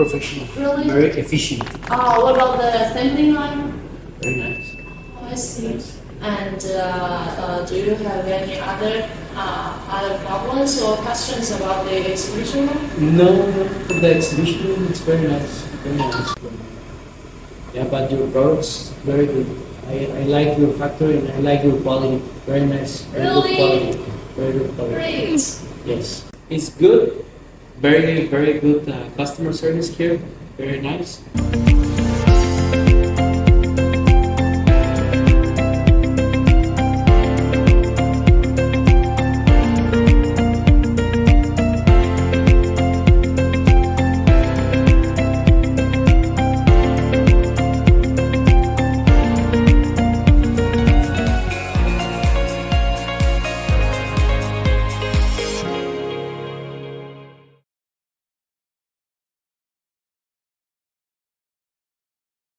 professional. Really? Very efficient. What about the assembly line? Very nice. Oh, I see. And do you have any other problems or questions about the exhibition room? No, for the exhibition room, it's very nice. Very nice. Yeah, but your products, very good. I like your factory and I like your quality. Very nice. Very Really? good quality. Very good quality. Great. Yes. It's good. Very, very good customer service here. Very nice.